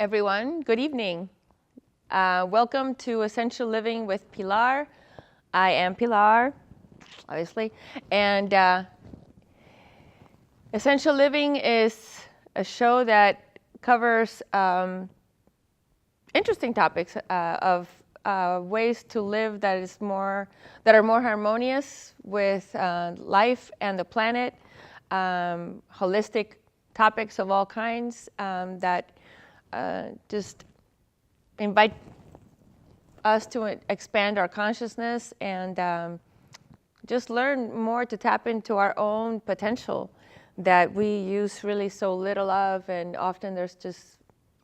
everyone. Good evening. Welcome to Essential Living with Pilar. I am Pilar, obviously. And Essential Living is a show that covers interesting topics of ways to live that are more harmonious with life and the planet, holistic topics of all kinds that just invite us to expand our consciousness and just learn more to tap into our own potential that we use really so little of, and often there's just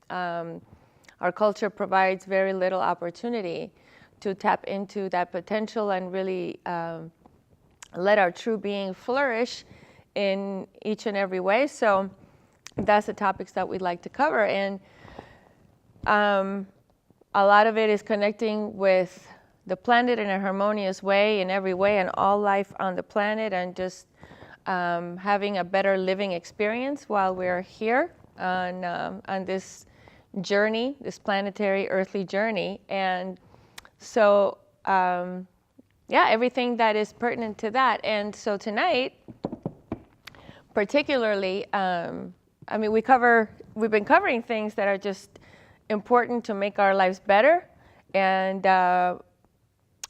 our culture provides very little opportunity to tap into that potential and really let our true being flourish in each and every way. So that's the topics that we'd like to cover. And a lot of it is connecting with the planet in a harmonious way, in every way, and all life on the planet, and just having a better living experience while we're here on this journey, this planetary earthly journey. And so, everything that is pertinent to that. And so tonight, particularly, we've been covering things that are just important to make our lives better and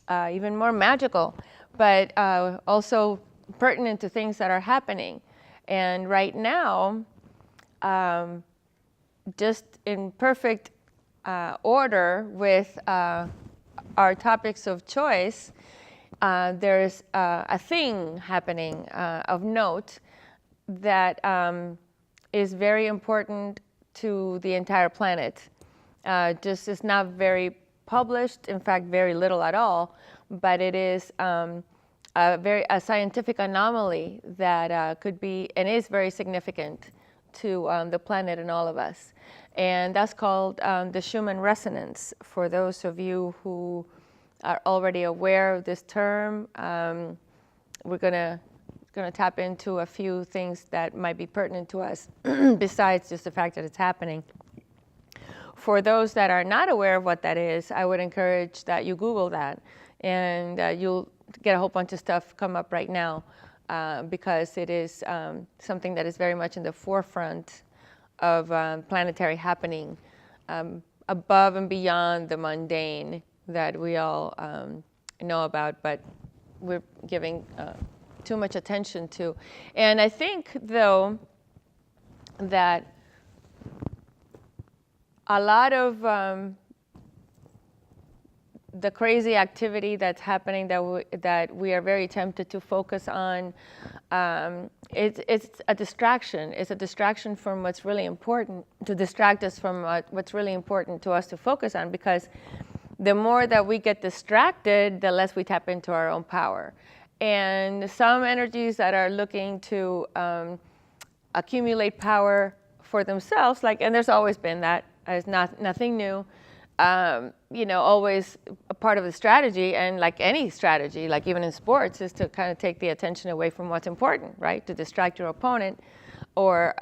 even more magical, but also pertinent to things that are happening. And right now, just in perfect order with our topics of choice, there's a thing happening of note that is very important to the entire planet. Just is not very published, in fact, very little at all, but it is a scientific anomaly that could be and is very significant to the planet and all of us. And that's called the Schumann resonance. For those of you who are already aware of this term, we're gonna tap into a few things that might be pertinent to us besides just the fact that it's happening. For those that are not aware of what that is, I would encourage that you Google that, and you'll get a whole bunch of stuff come up right now because it is something that is very much in the forefront of planetary happening, above and beyond the mundane that we all know about, but we're giving too much attention to. And I think, though, that a lot of the crazy activity that's happening that we are very tempted to focus on, it's a distraction. It's a distraction from what's really important, to distract us from what's really important to us to focus on, because the more that we get distracted, the less we tap into our own power. And some energies that are looking to accumulate power for themselves, and there's always been that, it's nothing new, always a part of the strategy, and like any strategy, like even in sports, is to kind of take the attention away from what's important, right? To distract your opponent or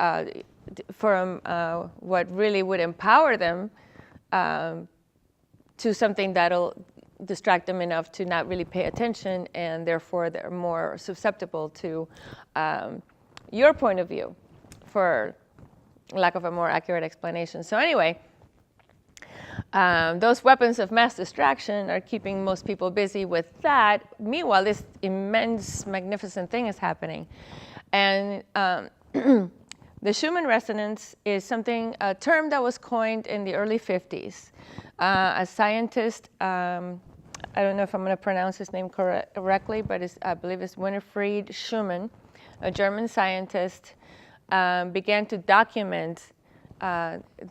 from what really would empower them to something that'll distract them enough to not really pay attention, and therefore they're more susceptible to your point of view, for lack of a more accurate explanation. So anyway, those weapons of mass distraction are keeping most people busy with that. Meanwhile, this immense, magnificent thing is happening. And the Schumann resonance is a term that was coined in the early 50s. A scientist, I don't know if I'm going to pronounce his name correctly, but I believe it's Winifred Schumann, a German scientist, began to document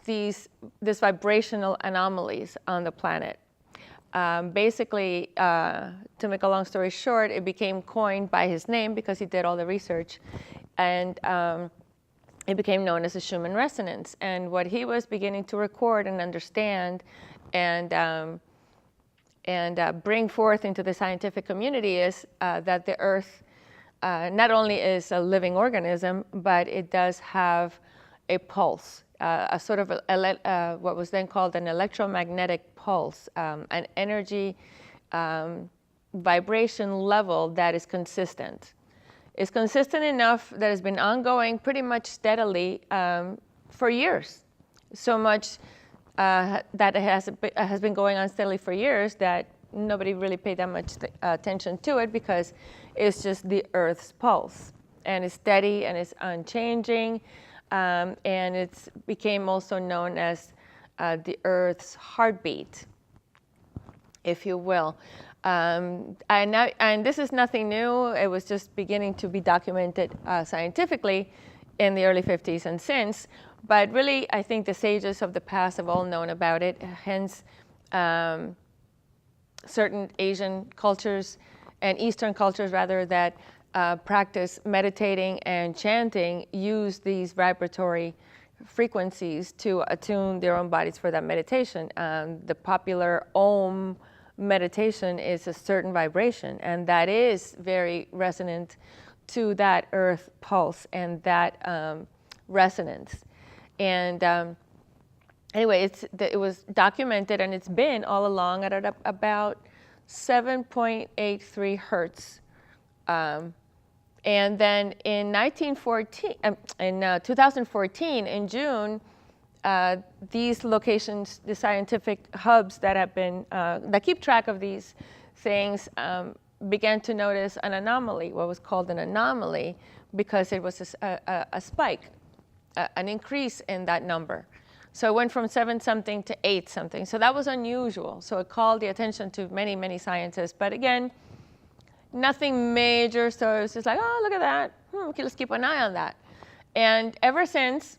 these vibrational anomalies on the planet. Basically, to make a long story short, it became coined by his name because he did all the research, and it became known as the Schumann resonance. And what he was beginning to record and understand and bring forth into the scientific community is that the Earth not only is a living organism, but it does have a pulse. a sort of what was then called an electromagnetic pulse, an energy vibration level that is consistent. It's consistent enough that it's been ongoing pretty much steadily for years. So much that it has been going on steadily for years that nobody really paid that much attention to it, because it's just the Earth's pulse. And it's steady and it's unchanging. And it's became also known as the Earth's heartbeat, if you will. And this is nothing new. It was just beginning to be documented scientifically in the early 50s and since. But really, I think the sages of the past have all known about it. Hence, certain Asian cultures and Eastern cultures, rather, that practice meditating and chanting use these vibratory frequencies to attune their own bodies for that meditation. The popular Om meditation is a certain vibration, and that is very resonant to that earth pulse and that resonance. And anyway, it was documented, and it's been all along at about 7.83 hertz. And then in 2014, in June, these locations, the scientific hubs that have been that keep track of these things, began to notice an anomaly, what was called an anomaly, because it was a spike, an increase in that number. So it went from 7-something to 8-something. So that was unusual. So it called the attention to many, many scientists. But again, nothing major. So it's just like, oh, look at that. Okay, let's keep an eye on that. And ever since,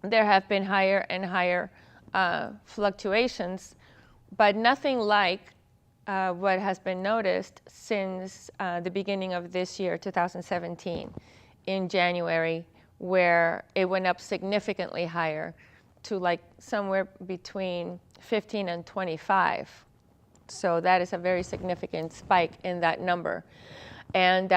there have been higher and higher fluctuations, but nothing like what has been noticed since the beginning of this year, 2017, in January, where it went up significantly higher to like somewhere between 15 and 25. So that is a very significant spike in that number. And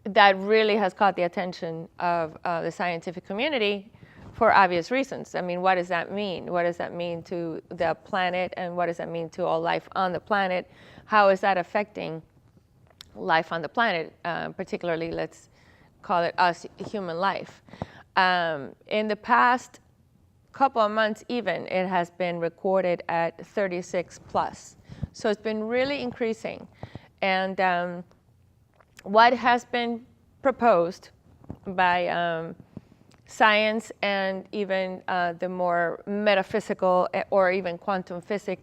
that really has caught the attention of the scientific community for obvious reasons. I mean, what does that mean? What does that mean to the planet, and what does that mean to all life on the planet? How is that affecting life on the planet, particularly, let's call it us, human life? In the past couple of months even, it has been recorded at 36 plus. So it's been really increasing. And what has been proposed by science and even the more metaphysical or even quantum physics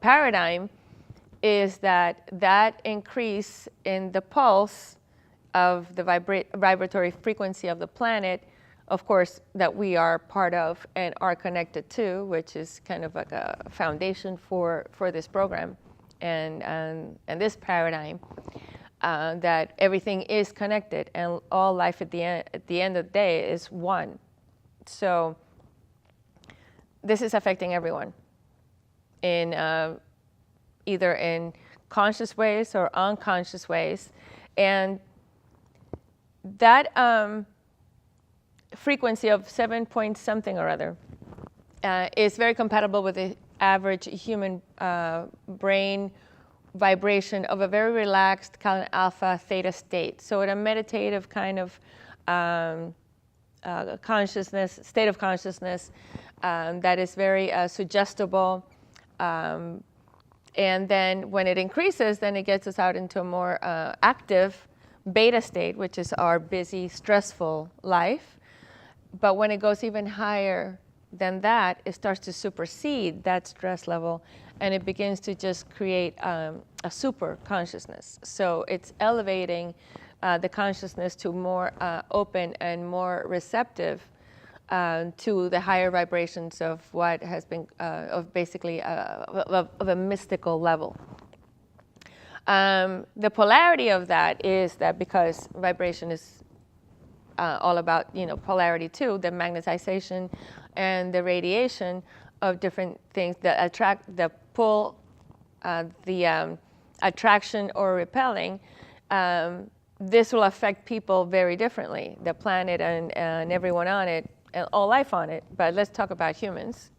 paradigm is that increase in the pulse of the vibratory frequency of the planet, of course, that we are part of and are connected to, which is kind of like a foundation for this program and this paradigm, that everything is connected and all life at the end of the day is one. So this is affecting everyone in either in conscious ways or unconscious ways. And that frequency of 7 point something or other is very compatible with the average human brain vibration of a very relaxed kind of alpha theta state. So in a meditative kind of consciousness, state of consciousness that is very suggestible. And then when it increases, then it gets us out into a more active beta state, which is our busy, stressful life. But when it goes even higher than that, it starts to supersede that stress level, and it begins to just create a super consciousness. So it's elevating the consciousness to more open and more receptive to the higher vibrations of what has been, of basically of a mystical level. The polarity of that is that because vibration is all about, polarity too, the magnetization and the radiation of different things that attract, the pull, the attraction or repelling, this will affect people very differently, the planet and everyone on it, and all life on it. But let's talk about humans.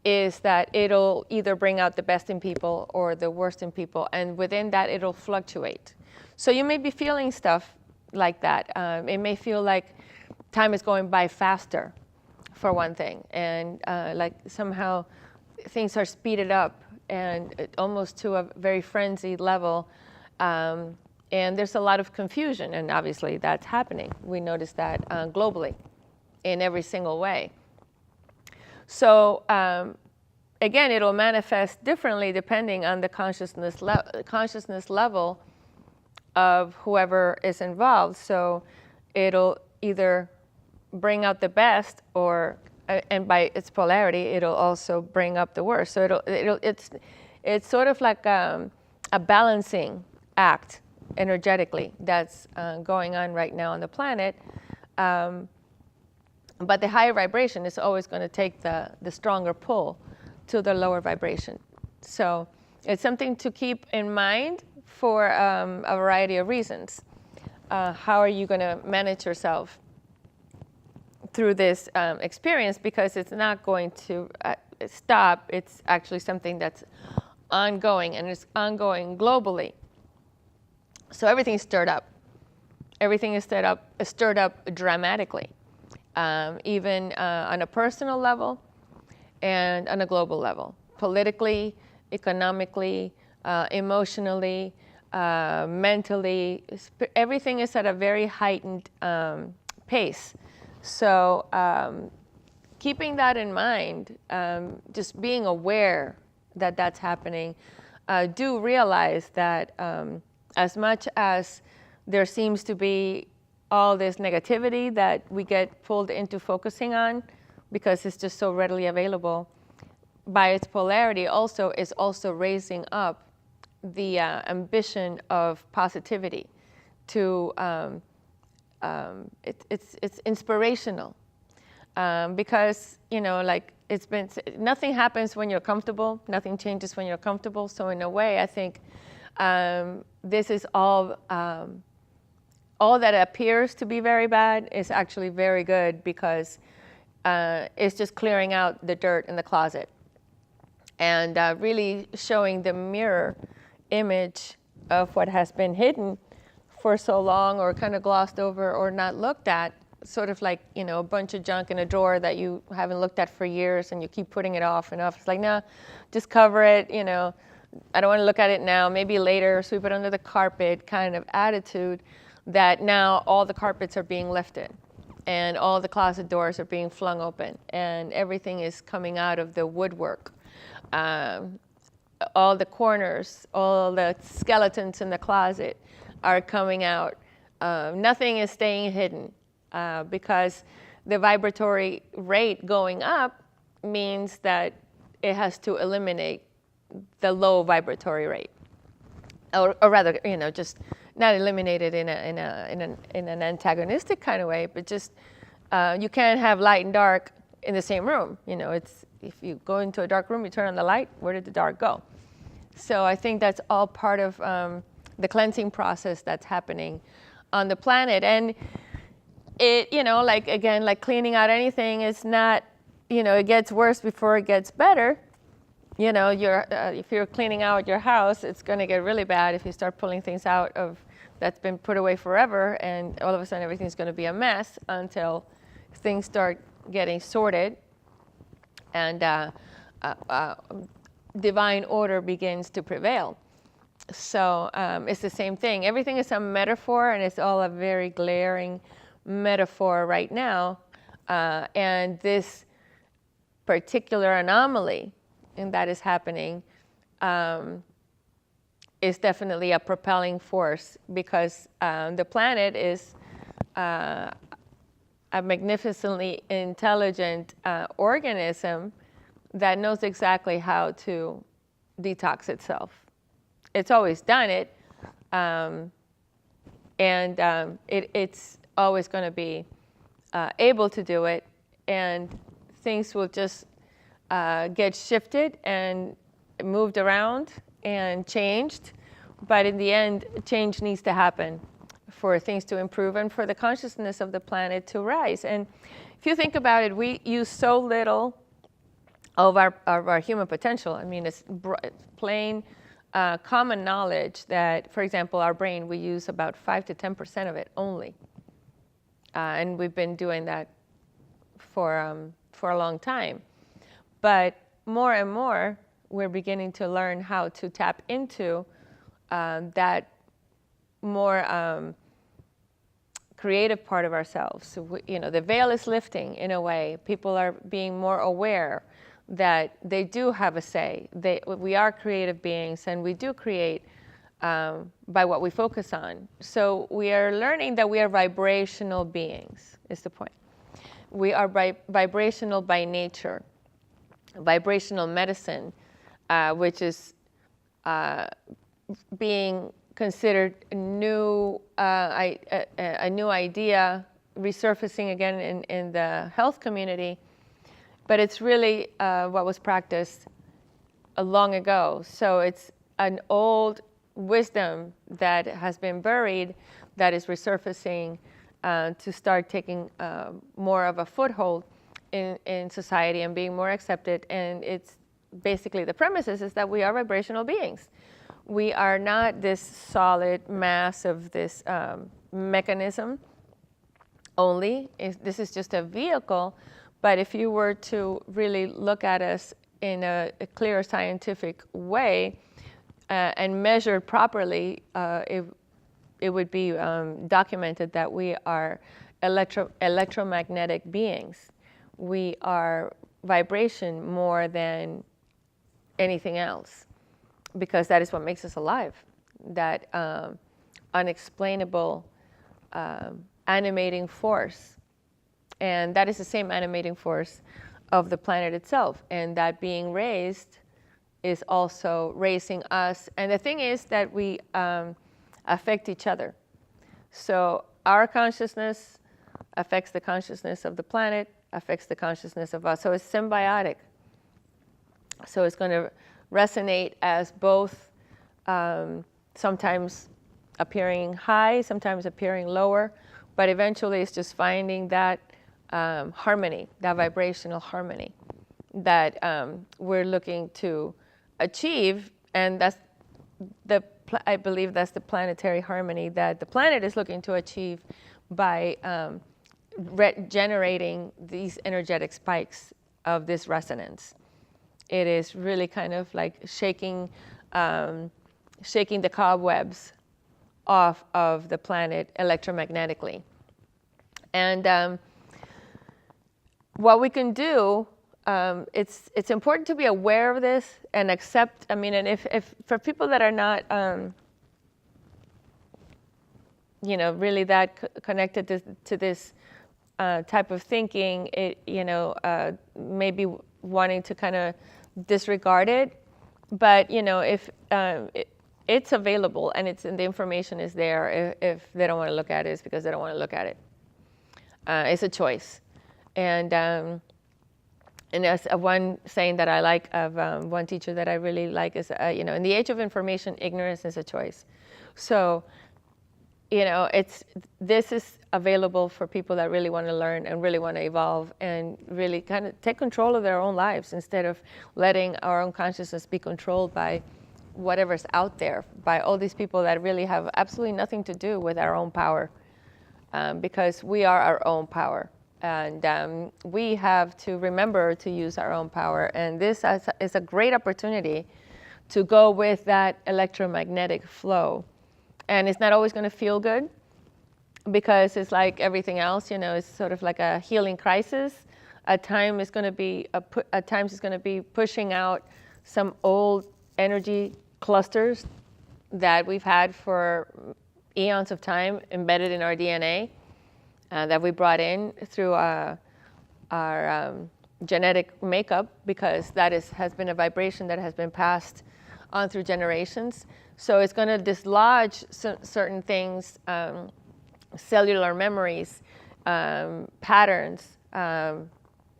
Is that it'll either bring out the best in people or the worst in people, and within that it'll fluctuate. So you may be feeling stuff like that. It may feel like time is going by faster, for one thing, and like somehow things are speeded up and almost to a very frenzied level, and there's a lot of confusion, and obviously that's happening. We notice that globally in every single way. So again, it'll manifest differently depending on the consciousness level of whoever is involved. So it'll either bring out the best, or and by its polarity, it'll also bring up the worst. So it's sort of like a balancing act energetically that's going on right now on the planet. But the higher vibration is always going to take the stronger pull to the lower vibration. So it's something to keep in mind for a variety of reasons. How are you going to manage yourself through this experience? Because it's not going to stop. It's actually something that's ongoing, and it's ongoing globally. So everything's stirred up. Everything is stirred up dramatically. Even on a personal level and on a global level, politically, economically, emotionally, mentally, everything is at a very heightened pace. So keeping that in mind, just being aware that that's happening, do realize that as much as there seems to be all this negativity that we get pulled into focusing on because it's just so readily available, by its polarity also is also raising up the ambition of positivity to it's inspirational, because like it's been, nothing happens when you're comfortable, nothing changes when you're comfortable. So in a way, I think this is all that appears to be very bad is actually very good, because it's just clearing out the dirt in the closet and really showing the mirror image of what has been hidden for so long, or kind of glossed over or not looked at, sort of like, a bunch of junk in a drawer that you haven't looked at for years and you keep putting it off and off. It's like, no, just cover it, I don't want to look at it now, maybe later, sweep it under the carpet kind of attitude. That now all the carpets are being lifted and all the closet doors are being flung open and everything is coming out of the woodwork. All the corners, all the skeletons in the closet are coming out. Nothing is staying hidden, because the vibratory rate going up means that it has to eliminate the low vibratory rate, or rather, just not eliminated in an antagonistic kind of way, but just you can't have light and dark in the same room. It's, if you go into a dark room, you turn on the light, where did the dark go? So I think that's all part of the cleansing process that's happening on the planet. And it, like cleaning out anything is not, it gets worse before it gets better. If you're cleaning out your house, it's going to get really bad if you start pulling things out of that's been put away forever, and all of a sudden everything's going to be a mess until things start getting sorted and divine order begins to prevail. So it's the same thing. Everything is a metaphor, and it's all a very glaring metaphor right now. And this particular anomaly and that is happening is definitely a propelling force, because the planet is a magnificently intelligent organism that knows exactly how to detox itself. It's always done it, and it's always going to be able to do it, and things will just get shifted and moved around and changed But in the end, change needs to happen for things to improve and for the consciousness of the planet to rise. And if you think about it, we use so little of our human potential. I mean, it's plain common knowledge that, for example, our brain, we use about 5 to 10% of it only. And we've been doing that for a long time. But more and more, we're beginning to learn how to tap into that more creative part of ourselves. So the veil is lifting in a way. People are being more aware that they do have a say. We are creative beings, and we do create by what we focus on. So we are learning that we are vibrational beings, is the point. We are vibrational by nature. Vibrational medicine, which is being considered a new idea, resurfacing again in the health community, but it's really what was practiced long ago. So it's an old wisdom that has been buried that is resurfacing to start taking more of a foothold in society and being more accepted. And it's basically the premises is that we are vibrational beings. We are not this solid mass of this mechanism only. This is just a vehicle. But if you were to really look at us in a clear scientific way and measured properly, it would be documented that we are electromagnetic beings. We are vibration more than anything else, because that is what makes us alive. That unexplainable animating force. And that is the same animating force of the planet itself. And that being raised is also raising us. And the thing is that we affect each other. So our consciousness affects the consciousness of the planet, affects the consciousness of us. So it's symbiotic. So it's going to resonate as both sometimes appearing high, sometimes appearing lower, but eventually it's just finding that harmony, that vibrational harmony that we're looking to achieve. And that's I believe that's the planetary harmony that the planet is looking to achieve by generating these energetic spikes of this resonance. It is really kind of like shaking the cobwebs off of the planet electromagnetically. And what we can do, it's important to be aware of this and accept. I mean, and if for people that are not, really that connected to this type of thinking, maybe wanting to kind of disregard it, but if it's available and the information is there, if they don't want to look at it, it's because they don't want to look at it. It's a choice. And there's one saying that I like of one teacher that I really like is, in the age of information, ignorance is a choice. So, this is available for people that really want to learn and really want to evolve and really kind of take control of their own lives instead of letting our own consciousness be controlled by whatever's out there, by all these people that really have absolutely nothing to do with our own power, because we are our own power. And we have to remember to use our own power. And this is a great opportunity to go with that electromagnetic flow. And it's not always going to feel good, because it's like everything else, it's sort of like a healing crisis. At times it's going to be pushing out some old energy clusters that we've had for eons of time embedded in our DNA. That we brought in through our genetic makeup, because that has been a vibration that has been passed on through generations. So it's going to dislodge certain things, cellular memories, patterns,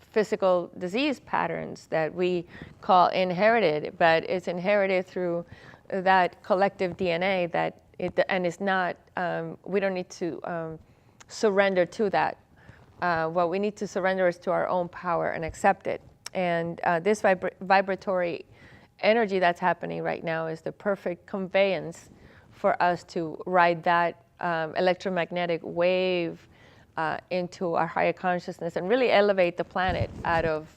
physical disease patterns that we call inherited, but it's inherited through that collective DNA and it's not, we don't need to surrender to that. What we need to surrender is to our own power and accept it. And this vibratory energy that's happening right now is the perfect conveyance for us to ride that electromagnetic wave into our higher consciousness and really elevate the planet out of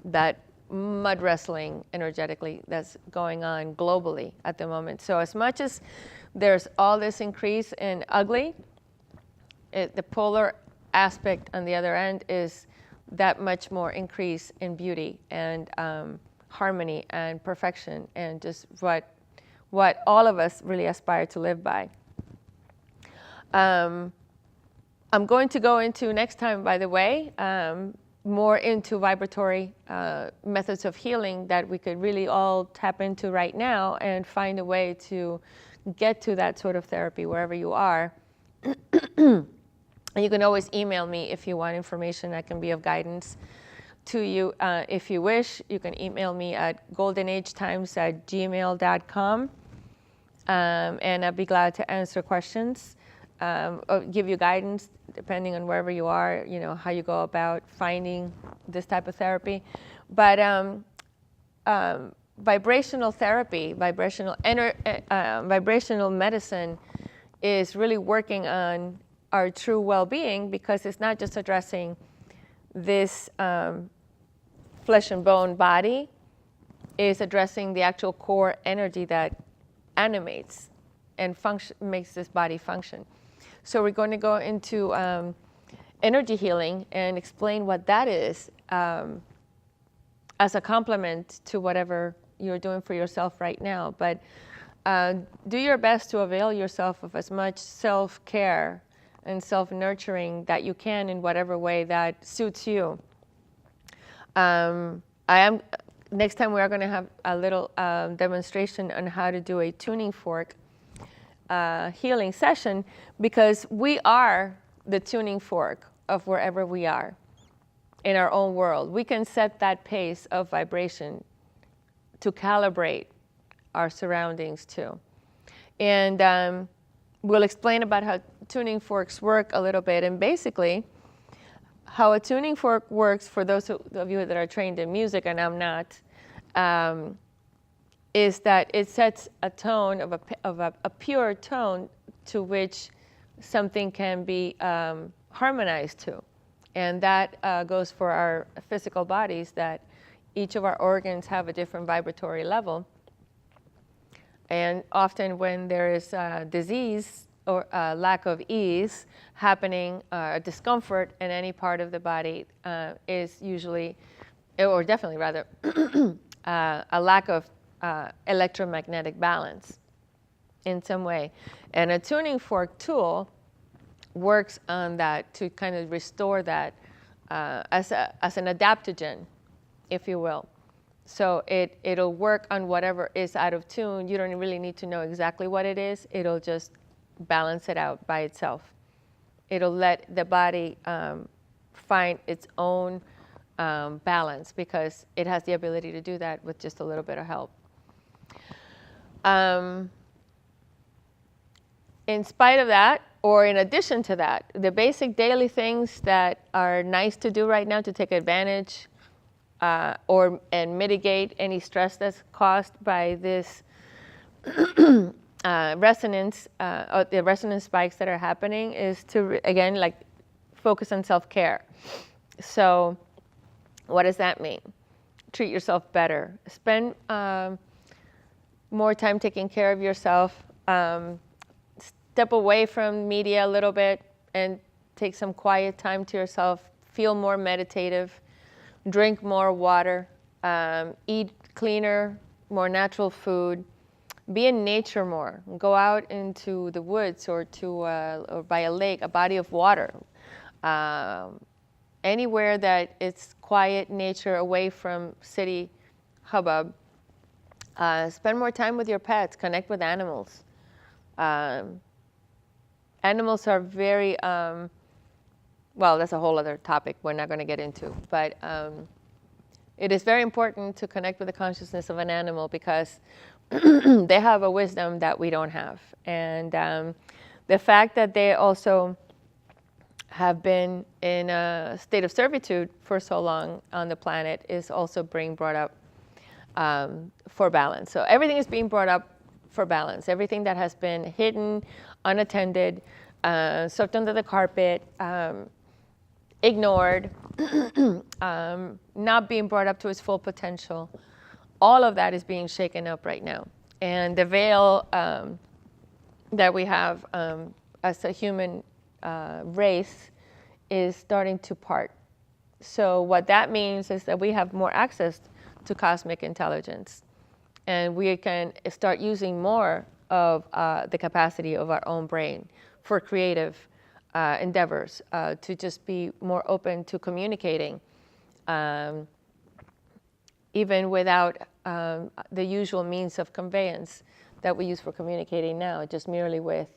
that mud wrestling energetically that's going on globally at the moment. So as much as there's all this increase in ugly, the polar aspect on the other end is that much more increase in beauty and harmony and perfection and just what all of us really aspire to live by. I'm going to go into next time, by the way, more into vibratory methods of healing that we could really all tap into right now and find a way to get to that sort of therapy wherever you are. And you can always email me if you want information that can be of guidance to you. If you wish, you can email me at goldenagetimes@gmail.com. And I'd be glad to answer questions, or give you guidance depending on wherever you are, how you go about finding this type of therapy. But vibrational therapy, vibrational medicine is really working on our true well-being, because it's not just addressing this flesh and bone body, it's addressing the actual core energy that animates and makes this body function. So we're going to go into energy healing and explain what that is as a complement to whatever you're doing for yourself right now. But do your best to avail yourself of as much self-care and self-nurturing that you can in whatever way that suits you. Next time we are going to have a little demonstration on how to do a tuning fork healing session, because we are the tuning fork of wherever we are in our own world. We can set that pace of vibration to calibrate our surroundings too. And we'll explain about how tuning forks work a little bit, and basically how a tuning fork works, for those of you that are trained in music, and I'm not, is that it sets a tone of a pure tone to which something can be harmonized to. And that goes for our physical bodies, that each of our organs have a different vibratory level. And often when there is disease or lack of ease happening, discomfort in any part of the body is usually, or definitely rather, a lack of electromagnetic balance in some way. And a tuning fork tool works on that to kind of restore that as an adaptogen, if you will. So it'll work on whatever is out of tune. You don't really need to know exactly what it is. It'll just balance it out by itself. It'll let the body find its own balance, because it has the ability to do that with just a little bit of help. In spite of that, or in addition to that, the basic daily things that are nice to do right now to take advantage and mitigate any stress that's caused by this resonance, or the resonance spikes that are happening, is to, again, focus on self-care. So what does that mean? Treat yourself better. Spend more time taking care of yourself. Step away from media a little bit and take some quiet time to yourself. Feel more meditative. Drink more water. Eat cleaner, more natural food. Be in nature more. Go out into the woods or by a lake, a body of water. Anywhere that it's quiet nature, away from city hubbub. Spend more time with your pets. Connect with animals. Animals are very, well, that's a whole other topic we're not going to get into. But it is very important to connect with the consciousness of an animal, because they have a wisdom that we don't have. And the fact that they also have been in a state of servitude for so long on the planet is also being brought up for balance. So everything is being brought up for balance. Everything that has been hidden, unattended, swept under the carpet, ignored, not being brought up to its full potential, all of that is being shaken up right now. And the veil that we have as a human race is starting to part. So what that means is that we have more access to cosmic intelligence, and we can start using more of the capacity of our own brain for creative endeavors, to just be more open to communicating, even without the usual means of conveyance that we use for communicating now, just merely with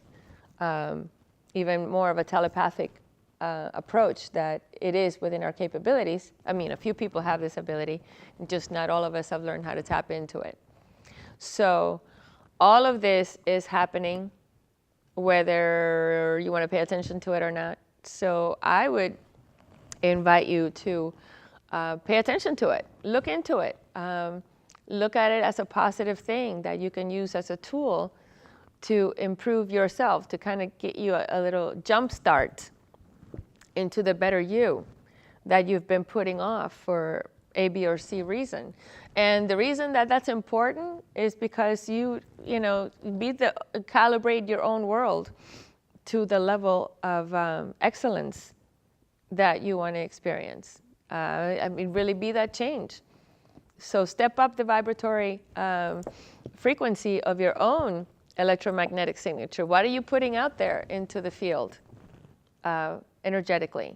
even more of a telepathic approach that it is within our capabilities. I mean, a few people have this ability, just not all of us have learned how to tap into it. So all of this is happening whether you want to pay attention to it or not. So I would invite you to pay attention to it, look into it, look at it as a positive thing that you can use as a tool to improve yourself, to kind of get you a little jump start into the better you that you've been putting off for A, B, or C reason. And the reason that that's important is because calibrate your own world to the level of excellence that you want to experience. Really be that change. So step up the vibratory frequency of your own electromagnetic signature. What are you putting out there into the field energetically?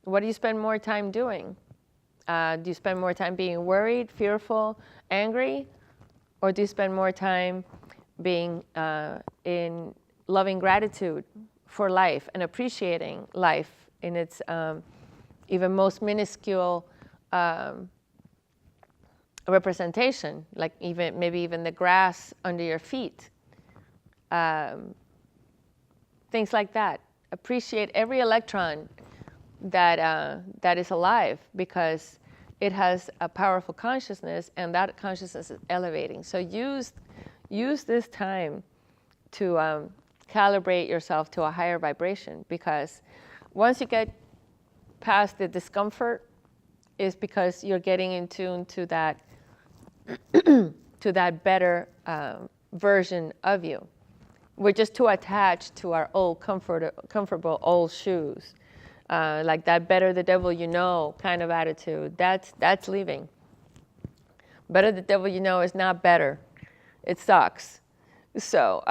What do you spend more time doing? Do you spend more time being worried, fearful, angry? Or do you spend more time being in loving gratitude for life and appreciating life in its even most minuscule representation, like maybe even the grass under your feet? Things like that. Appreciate every electron that is alive, because it has a powerful consciousness, and that consciousness is elevating. So use this time to calibrate yourself to a higher vibration, because once you get past the discomfort, is because you're getting in tune to that to that better version of you. We're just too attached to our old comfortable old shoes. Like that better the devil you know kind of attitude, that's leaving. Better the devil you know is not better. It sucks. So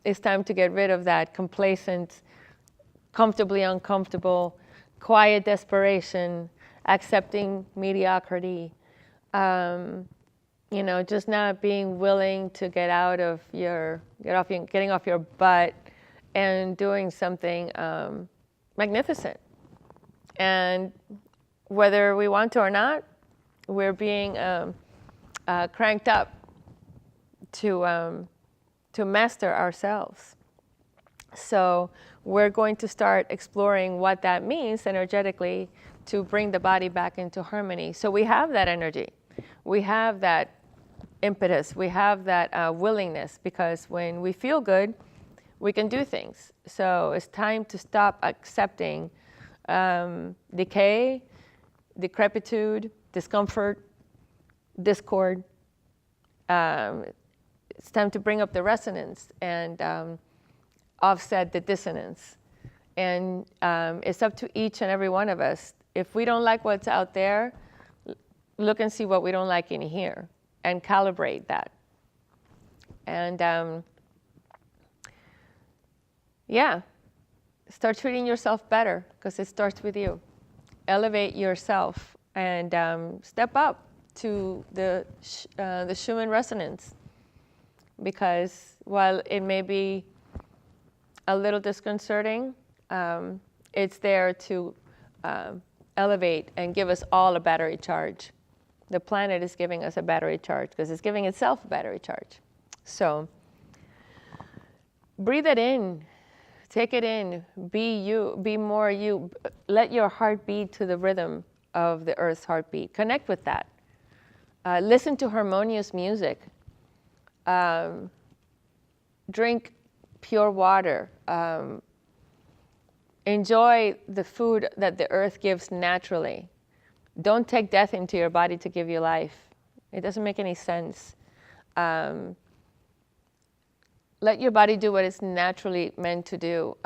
it's time to get rid of that complacent, comfortably uncomfortable, quiet desperation, accepting mediocrity, just not being willing to getting off your butt and doing something magnificent. And whether we want to or not, we're being cranked up to master ourselves. So we're going to start exploring what that means energetically to bring the body back into harmony. So we have that energy. We have that impetus. We have that willingness, because when we feel good, we can do things. So it's time to stop accepting decay, decrepitude, discomfort, discord. It's time to bring up the resonance and offset the dissonance. And it's up to each and every one of us. If we don't like what's out there, look and see what we don't like in here and calibrate that. And start treating yourself better, because it starts with you. Elevate yourself and step up to the Schumann resonance, because while it may be a little disconcerting, it's there to elevate and give us all a battery charge. The planet is giving us a battery charge because it's giving itself a battery charge. So breathe it in, take it in, be you, be more you. Let your heart beat to the rhythm of the earth's heartbeat. Connect with that. Listen to harmonious music. Drink pure water. Enjoy the food that the earth gives naturally. Don't take death into your body to give you life. It doesn't make any sense. Let your body do what it's naturally meant to do.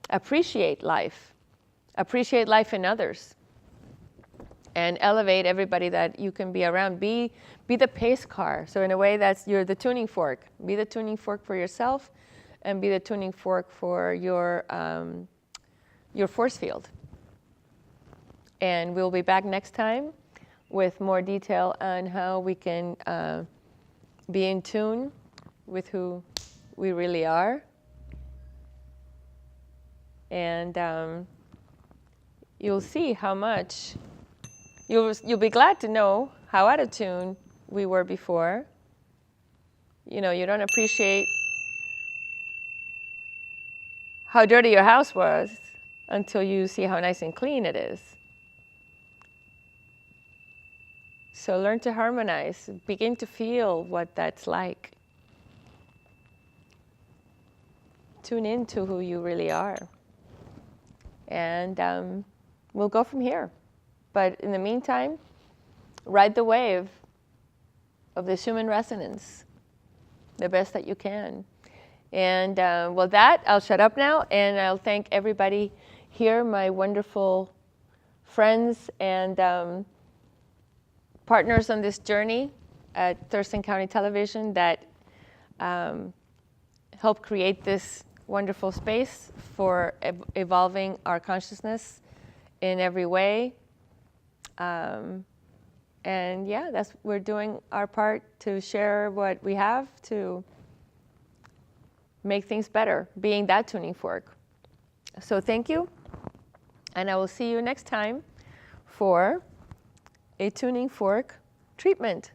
Appreciate life. Appreciate life in others. And elevate everybody that you can be around. Be the pace car. So in a way, you're the tuning fork. Be the tuning fork for yourself, and be the tuning fork for your force field. And we'll be back next time with more detail on how we can be in tune with who we really are. And you'll see how much, you'll be glad to know how out of tune we were before. You know, you don't appreciate how dirty your house was until you see how nice and clean it is. So learn to harmonize. Begin to feel what that's like. Tune into who you really are. And we'll go from here. But in the meantime, ride the wave of this human resonance the best that you can. And with that, I'll shut up now, and I'll thank everybody here, my wonderful friends and partners on this journey at Thurston County Television that helped create this wonderful space for evolving our consciousness in every way. And yeah, we're doing our part to share what we have to make things better, being that tuning fork. So thank you, and I will see you next time for a tuning fork treatment.